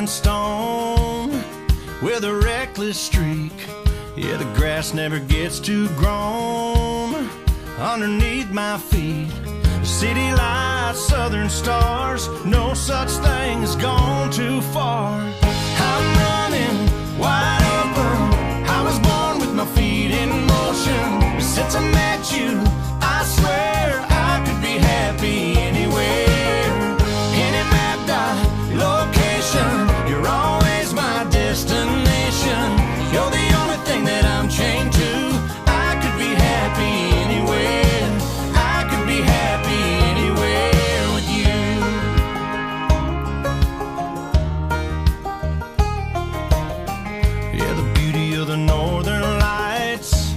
rolling stone with a reckless streak. Yeah, the grass never gets too grown underneath my feet. City lights, southern stars, no such thing as gone too far. I'm running wide open, I was born with my feet in motion. Since I met you, I swear I could be happy anywhere. Any mapped out location, you're always my destination. You're the only thing that I'm chained to. I could be happy anywhere. I could be happy anywhere with you. Yeah, the beauty of the northern lights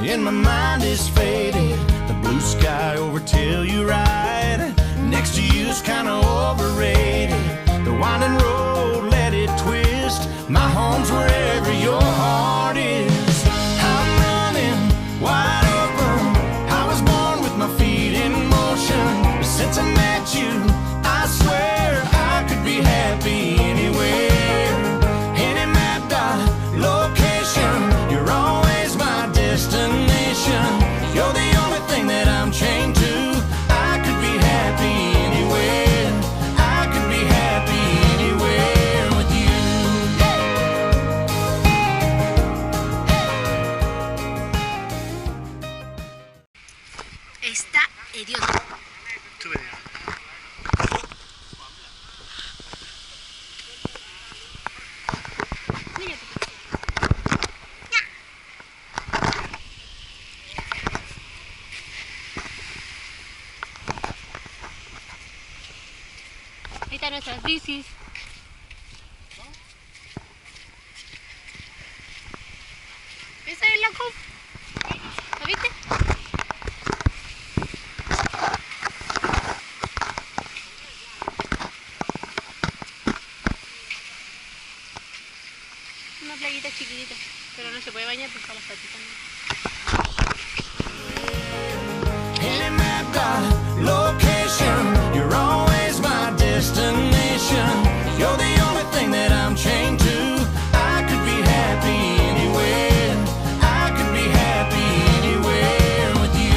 in my mind is faded. The blue sky over Telluride next to you's kinda overrated. The winding road, let it twist. My home's wherever your heart is. I'm running wide open, I was born with my feet in motion. Since I met you, I swear I could be happy anywhere. Any mapped out location, you're always my destination. You're the only thing that I'm chained to. I could be happy anywhere. I could be happy anywhere with you. Está hediondo. Ahí están nuestras bicis. Esa es la CUP. ¿La viste? Una playita chiquitita, pero no se puede bañar porque está las patitas. Any mapped out location, you're always my destination. You're the only thing that I'm chained to. I could be happy anywhere. I could be happy anywhere with you.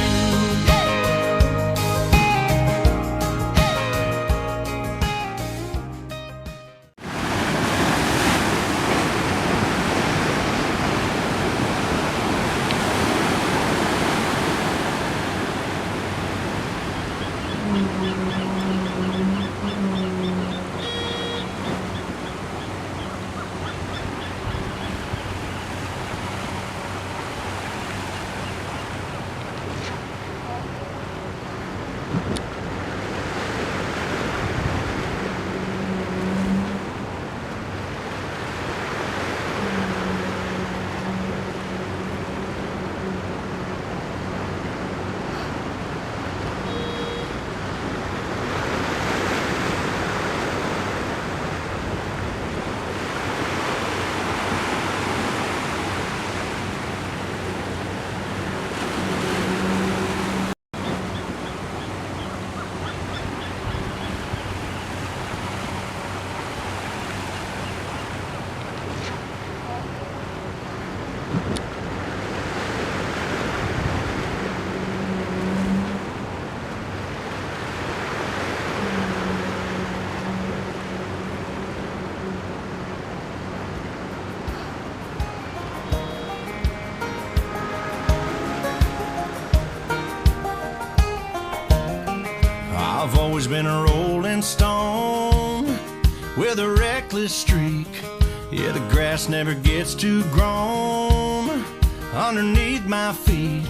I've always been a rolling stone with a reckless streak. Yeah, the grass never gets too grown underneath my feet.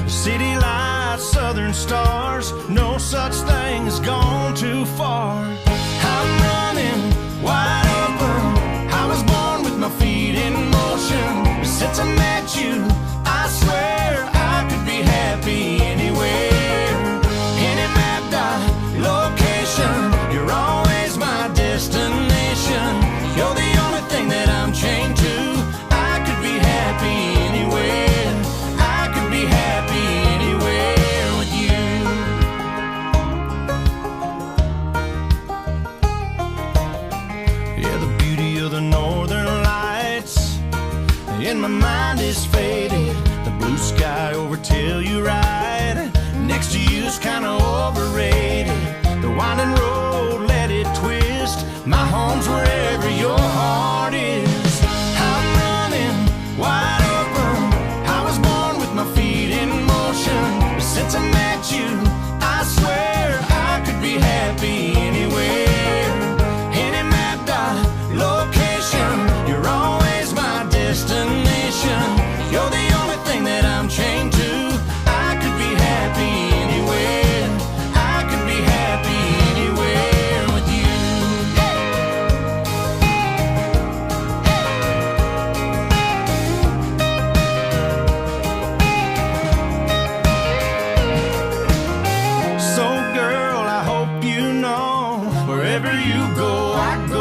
City lights, southern stars, no such thing as gone too far. I'm running wide open, I was born with my feet in motion. Since I met you, I swear I could be happy anywhere. Any mapped out location, you're always my destination. You're the only thing that I'm chained to. I could be happy anywhere. I could be happy anywhere with you. and my mind is faded. The blue sky over Telluride next to you's kinda overrated. The winding road, let it twist. My home's wherever your heart is. I'm running wide open. I was born with my feet in motion. But since I met you, I swear I could be happy anywhere. Any map dot location, you're always my destination. You're the only thing that I'm chained to. I could be happy anywhere. I could be happy anywhere with you. So girl, I hope you know, wherever you go, I know.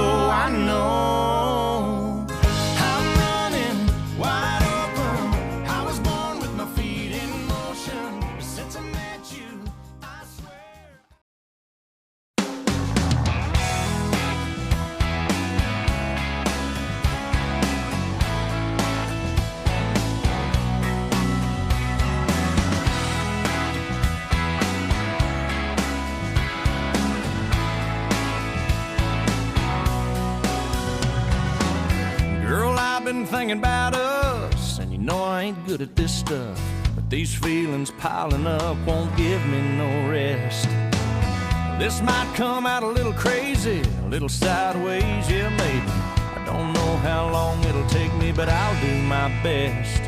I'm running wide open. I was born with my feet in motion. But since I met you, I swear. Girl, I've been thinking about us, and you know I ain't good at this stuff. But these feelings piling up won't give me no rest. This might come out a little crazy, a little sideways, yeah, maybe. I don't know how long it'll take me, but I'll do my best.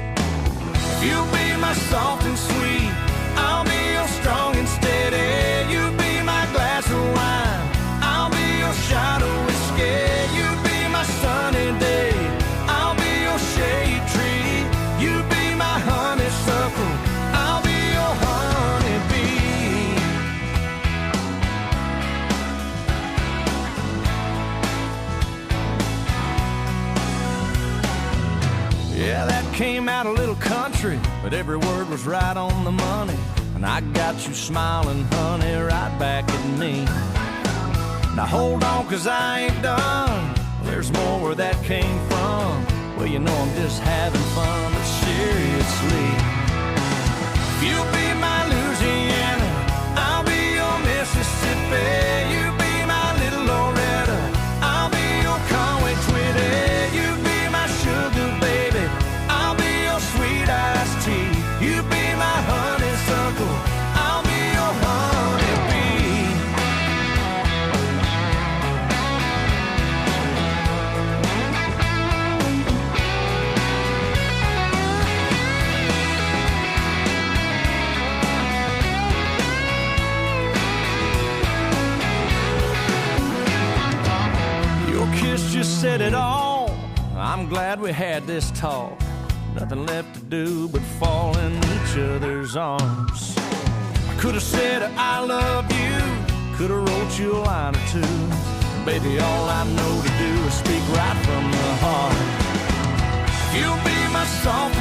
If you'll be my soft and sweet, I'll be your strong and steady. You be my glass of wine, I'll be your shot of whiskey. You be my sunny day, I'll be your shade tree. You be my honeysuckle, I'll be your honeybee. Yeah, that came out a little country, but every word was right on the money. And I got you smiling, honey, right back at me. Now hold on, 'cause I ain't done. There's more where that came from. Well, you know I'm just having fun, but seriously. If you'll be my Louisiana, I'll be your Mississippi. You be my little Loretta, I'll be your Conway Twitty. You be my sugar baby, I'll be your sweet iced tea. You be my honeysuckle, I'll be your honeybee. Your kiss just said it all. I'm glad we had this talk. Nothing left to do but fall in each other's arms. I could have said I love you, could have wrote you a line or two. Baby, all I know to do is speak right from the heart. You'll be my soft